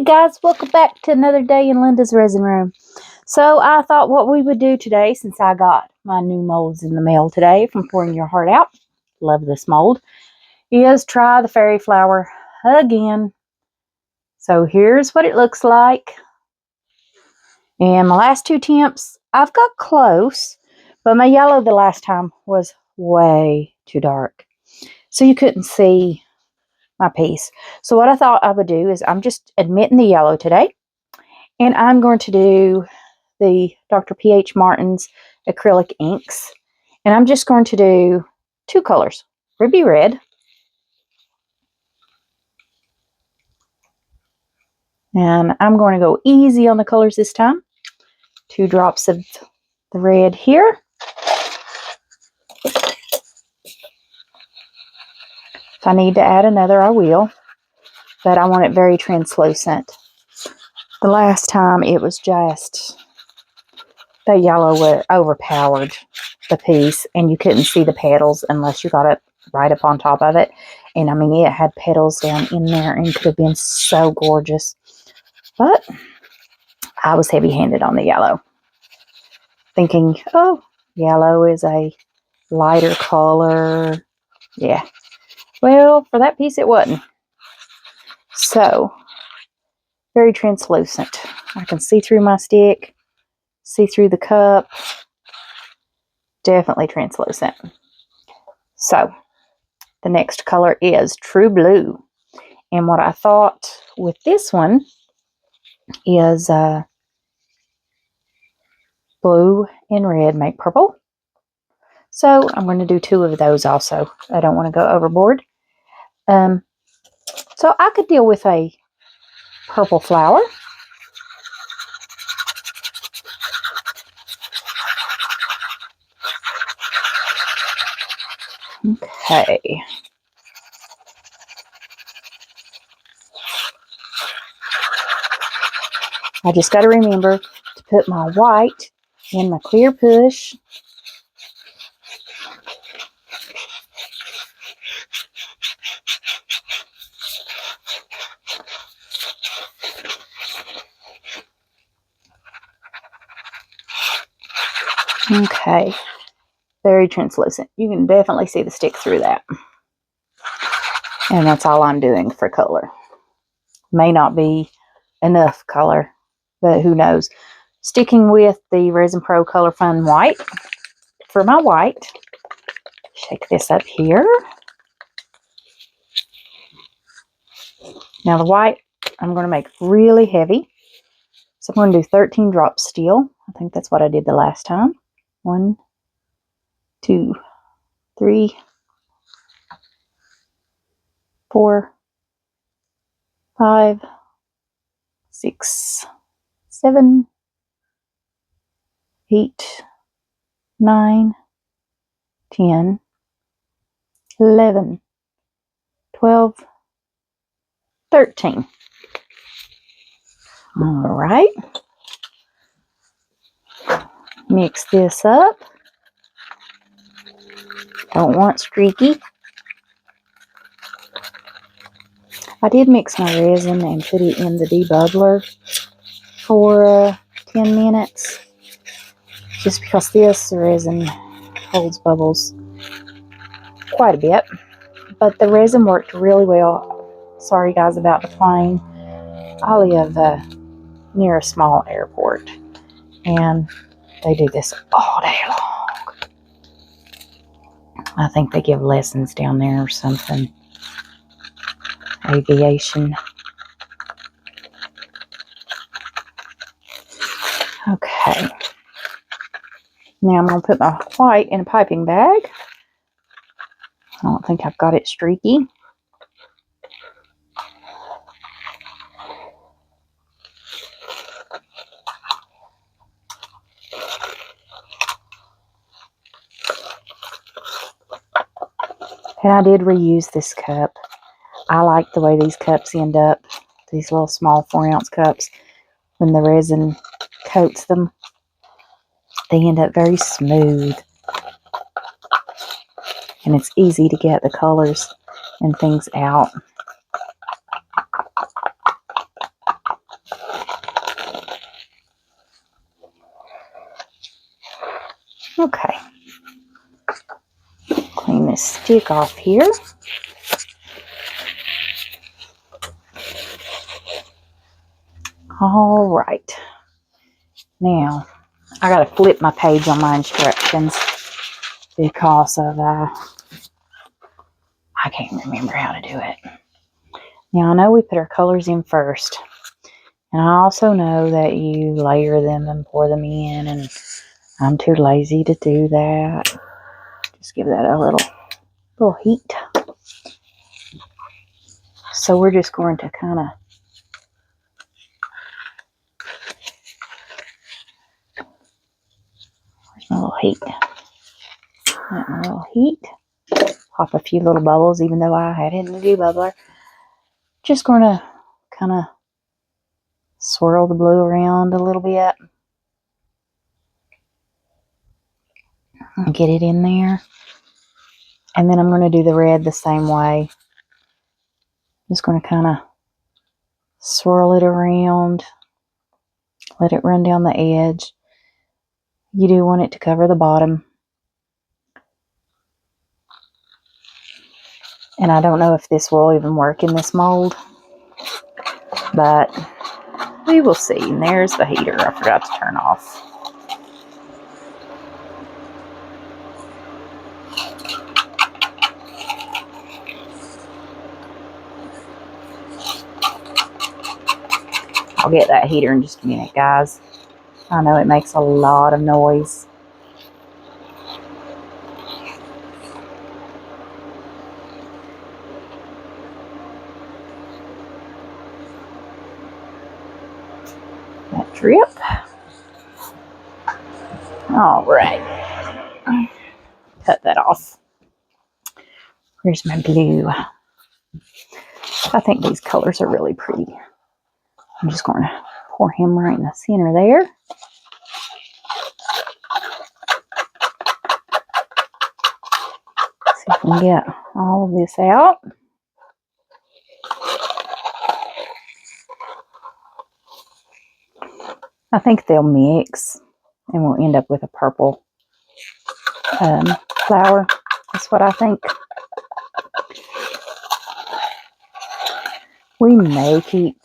guys, welcome back to another day in Linda's resin room. So I thought what we would do today, since I got my new molds in the mail today from Pouring Your Heart Out, love this mold, is try the fairy flower again. So here's what it looks like. And my last two attempts, I've got close, but my yellow the last time was way too dark. So you couldn't see my piece. So what I thought I would do is I'm just admitting the yellow today. And I'm going to do the Dr. P.H. Martin's acrylic inks. And I'm just going to do two colors, Ruby Red. And I'm going to go easy on the colors this time. 2 drops of the red here. If I need to add another, I will. But I want it very translucent. The last time it was just, the yellow overpowered the piece, and you couldn't see the petals unless you got it right up on top of it. And I mean, it had petals down in there and could have been so gorgeous. But I was heavy-handed on the yellow, thinking, oh, yellow is a lighter color. Yeah. Well, for that piece, it wasn't. So, very translucent. I can see through my stick, see through the cup. Definitely translucent. So, the next color is True Blue. And what I thought with this one is blue and red make purple. So I'm going to do 2 of those also. I don't want to go overboard. So I could deal with a purple flower. Okay. I just got to remember to put my white in my clear push. Okay. Very translucent. You can definitely see the stick through that. And that's all I'm doing for color. May not be enough color, but who knows. Sticking with the Resin Pro Color Fun White for my white. Shake this up here. Now the white I'm going to make really heavy. So I'm going to do 13 drops still. I think that's what I did the last time. 1, 2, 3, 4, 5, 6, 7, 8, 9, 10, 11, 12, 13. All right. Mix this up. Don't want streaky. I did mix my resin and put it in the debubbler for 10 minutes. Just because this resin holds bubbles quite a bit. But the resin worked really well. Sorry guys about the plane. I live near a small airport. And they do this all day long. I think they give lessons down there or something. Aviation. Okay. Now I'm going to put my white in a piping bag. I don't think I've got it streaky. And I did reuse this cup. I like the way these cups end up, these little small 4-ounce cups. When the resin coats them, they end up very smooth. And it's easy to get the colors and things out. Okay. Clean this stick off here. All right. Now, I got to flip my page on my instructions because of, I can't remember how to do it. Now, I know we put our colors in first. And I also know that you layer them and pour them in, and I'm too lazy to do that. Just give that a little heat. So we're just going to kind of, where's my little heat? Got my little heat. Pop a few little bubbles, even though I had it in the debubbler. Just going to kind of swirl the blue around a little bit. And get it in there. And then I'm going to do the red the same way. Just going to kind of swirl it around. Let it run down the edge. You do want it to cover the bottom. And I don't know if this will even work in this mold, but we will see. And there's the heater I forgot to turn off. I'll get that heater in just a minute, guys. I know it makes a lot of noise. That drip. All right. Cut that off. Where's my blue? I think these colors are really pretty. I'm just going to pour him right in the center there. See if we can get all of this out. I think they'll mix and we'll end up with a purple flower. That's what I think. We may keep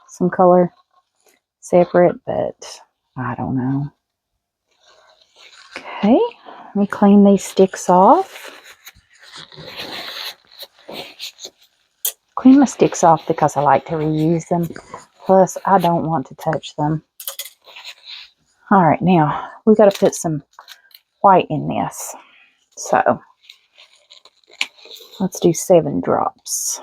some color separate, but I don't know. Okay, let me clean these sticks off. Clean my sticks off because I like to reuse them. Plus, I don't want to touch them. All right, now we got to put some white in this. So let's do 7 drops.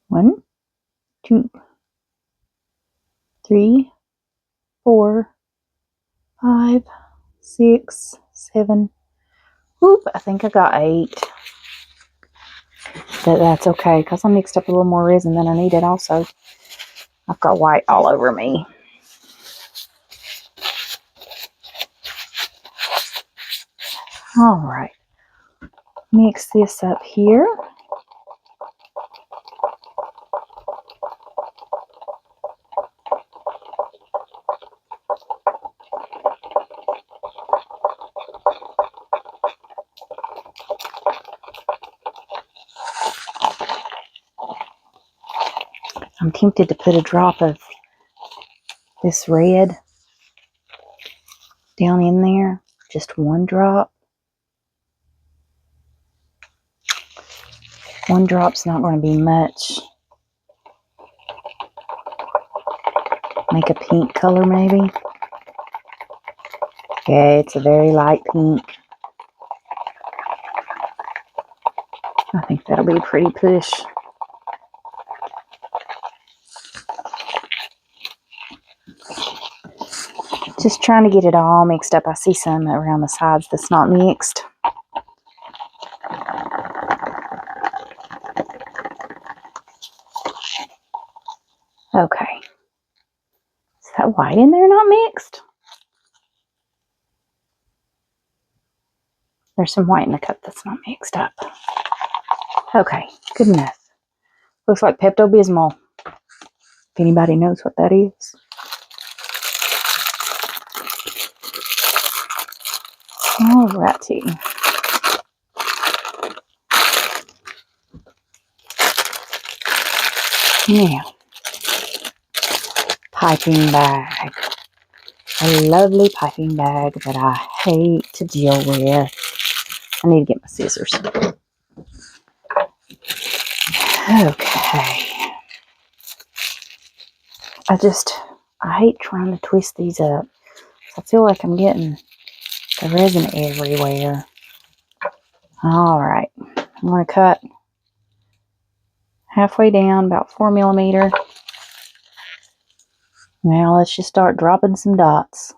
1, 2, 3, 4, 5, 6, 7. Whoop, I think I got 8. But that's okay because I mixed up a little more resin than I needed also. I've got white all over me. All right. Mix this up here. I'm tempted to put a drop of this red down in there. Just 1 drop. 1 drop's not going to be much. Make a pink color maybe. Okay, it's a very light pink. I think that'll be a pretty push. Just trying to get it all mixed up. I see some around the sides that's not mixed. Okay. Is that white in there not mixed? There's some white in the cup that's not mixed up. Okay, good enough. Looks like Pepto-Bismol. if anybody knows what that is. Alrighty. Now, piping bag. A lovely piping bag that I hate to deal with. I need to get my scissors. Okay. I hate trying to twist these up. I feel like I'm getting the resin everywhere. Alright. I'm going to cut halfway down, about 4 millimeter. Now let's just start dropping some dots.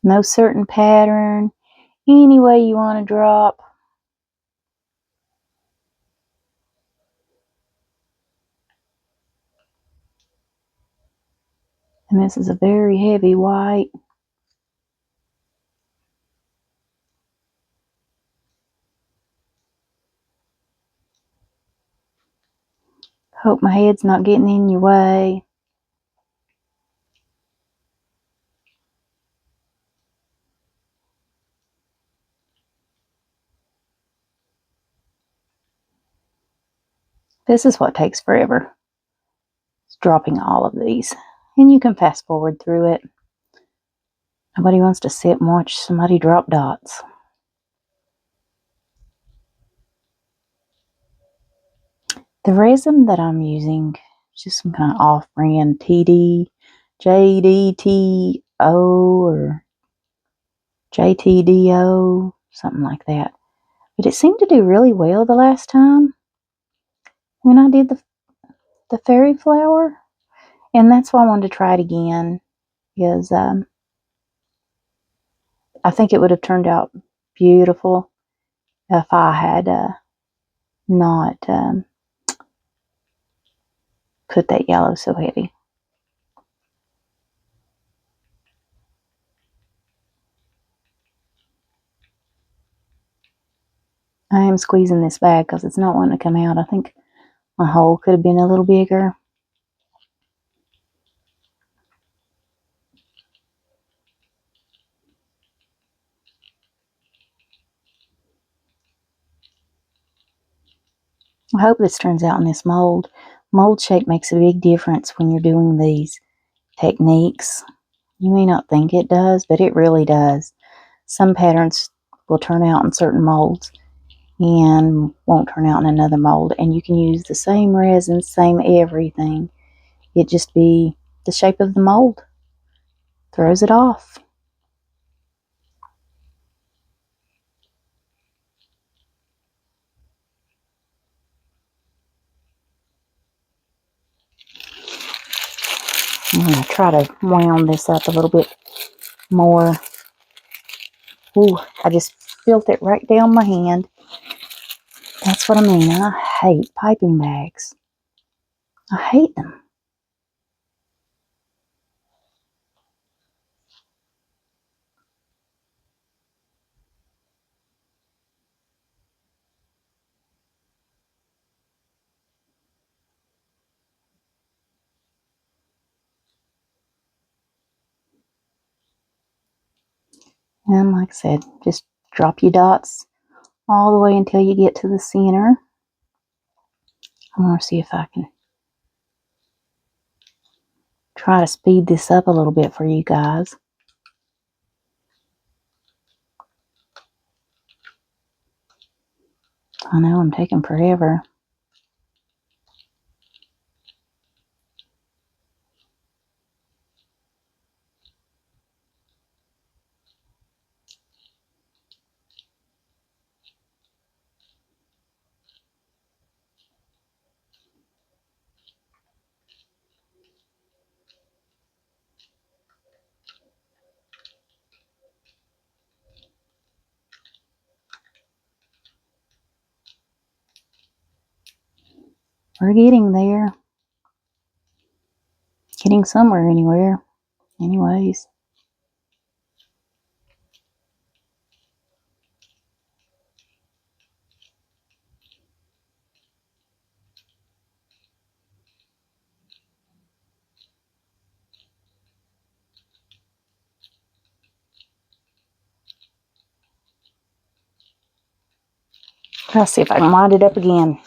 No certain pattern. Any way you want to drop. And this is a very heavy white. Hope my head's not getting in your way. This is what takes forever. It's dropping all of these. And you can fast forward through it. Nobody wants to sit and watch somebody drop dots. The resin that I'm using is just some kind of off-brand JDTO or JTDO, something like that. But it seemed to do really well the last time when I did the fairy flower. And that's why I wanted to try it again, because I think it would have turned out beautiful if I had not put that yellow so heavy. I am squeezing this bag because it's not wanting to come out. I think my hole could have been a little bigger. I hope this turns out in this mold. Mold shape makes a big difference when you're doing these techniques. You may not think it does, but it really does. Some patterns will turn out in certain molds and won't turn out in another mold. And you can use the same resin, same everything. It just be the shape of the mold. Throws it off. I'm going to try to wound this up a little bit more. Ooh, I just felt it right down my hand. That's what I mean. I hate piping bags. I hate them. And like I said, just drop your dots all the way until you get to the center. I'm going to see if I can try to speed this up a little bit for you guys. I know I'm taking forever. We're getting there. Getting somewhere anywhere. Anyways. I'll see if I can wind it up again.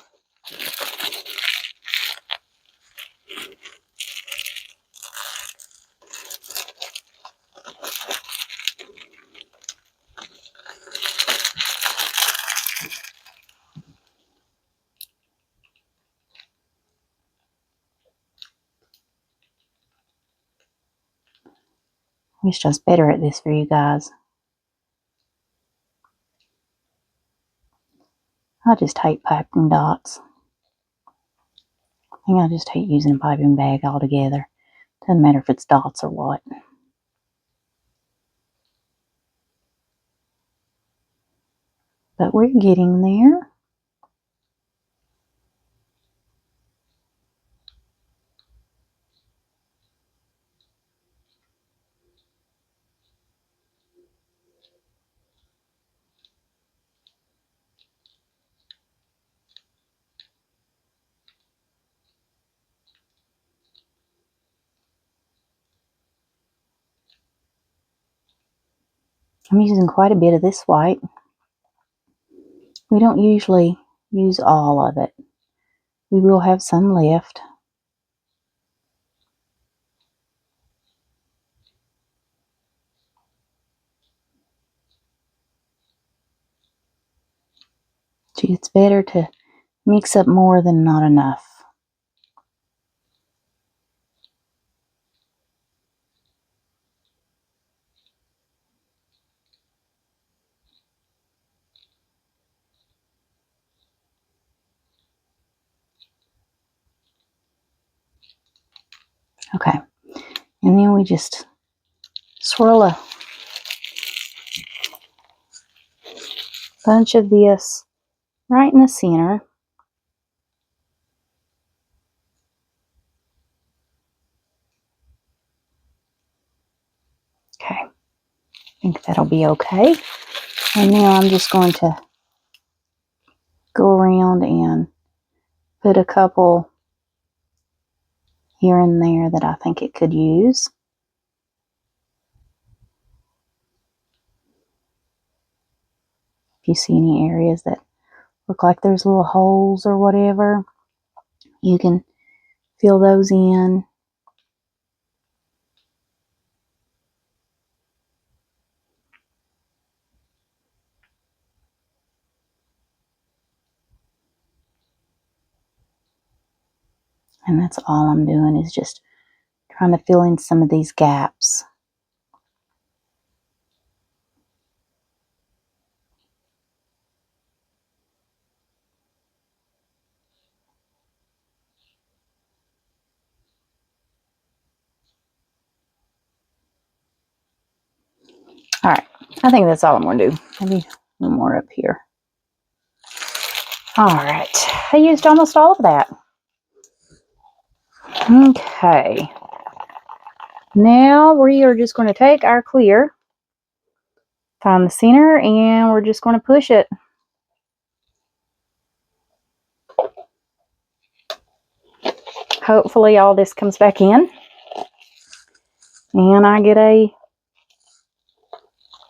I wish I was better at this for you guys. I just hate piping dots. I think I just hate using a piping bag altogether. Doesn't matter if it's dots or what. But we're getting there. I'm using quite a bit of this white. We don't usually use all of it. We will have some left. It's better to mix up more than not enough. Okay, and then we just swirl a bunch of this right in the center. Okay, I think that'll be okay. And now I'm just going to go around and put a couple here and there that I think it could use. If you see any areas that look like there's little holes or whatever, you can fill those in. And that's all I'm doing, is just trying to fill in some of these gaps. All right, I think that's all I'm going to do. Maybe one more up here. All right, I used almost all of that. Okay, now we are just going to take our clear, find the center, and we're just going to push it. Hopefully all this comes back in and I get a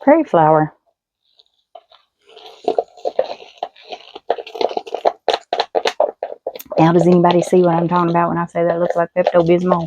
prairie flower. Now, does anybody see what I'm talking about when I say that looks like Pepto-Bismol?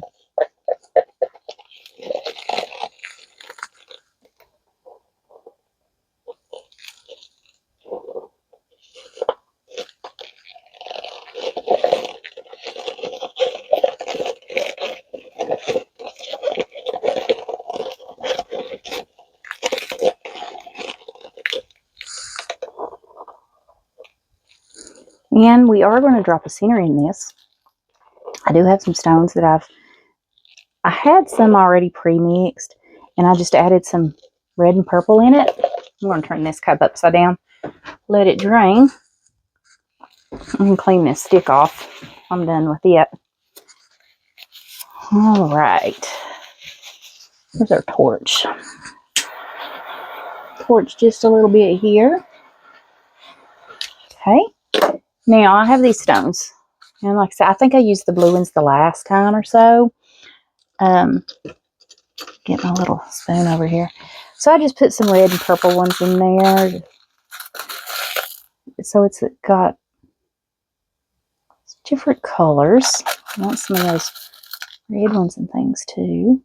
And we are going to drop a center in this. I do have some stones that I had some already pre-mixed, and I just added some red and purple in it. I'm going to turn this cup upside down, let it drain, and clean this stick off. I'm done with it. All right. Here's our torch. Torch just a little bit here. Okay. Now, I have these stones. And like I said, I think I used the blue ones the last time or so. Get my little spoon over here. So I just put some red and purple ones in there. So it's got different colors. I want some of those red ones and things too.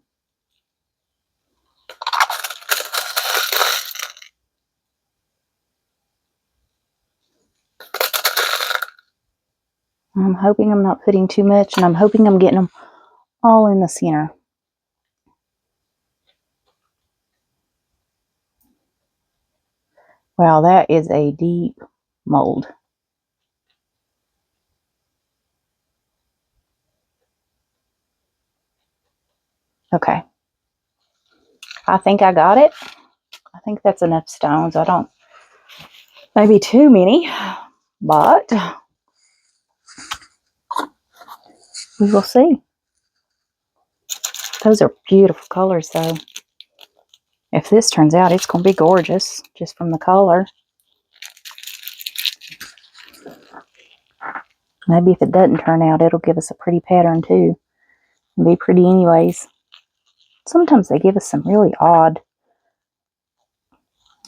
I'm hoping I'm not putting too much, and I'm hoping I'm getting them all in the center. Wow, that is a deep mold. Okay. I think I got it. I think that's enough stones. I don't, maybe too many, but we will see. Those are beautiful colors though. If this turns out, it's going to be gorgeous just from the color. Maybe if it doesn't turn out, it'll give us a pretty pattern too. It'll be pretty anyways. Sometimes they give us some really odd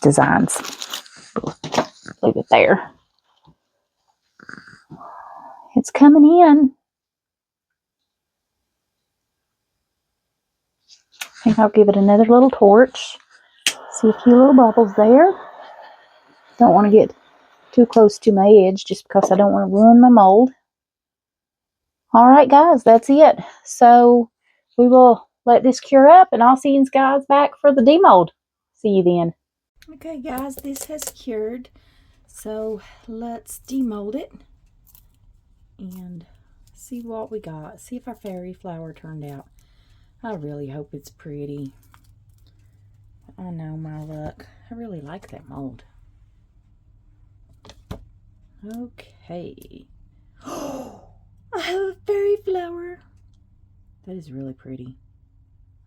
designs. Leave it there. It's coming in. I think I'll give it another little torch. See a few little bubbles there. Don't want to get too close to my edge just because I don't want to ruin my mold. Alright guys, that's it. So we will let this cure up and I'll see you guys back for the demold. See you then. Okay guys, this has cured. So let's demold it and see what we got. See if our fairy flower turned out. I really hope it's pretty. I know my luck. I really like that mold. Okay. Oh, I have a fairy flower. That is really pretty.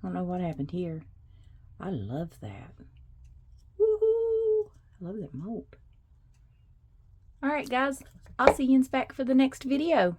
I don't know what happened here. I love that. Woohoo! I love that mold. Alright guys, I'll see you back for the next video.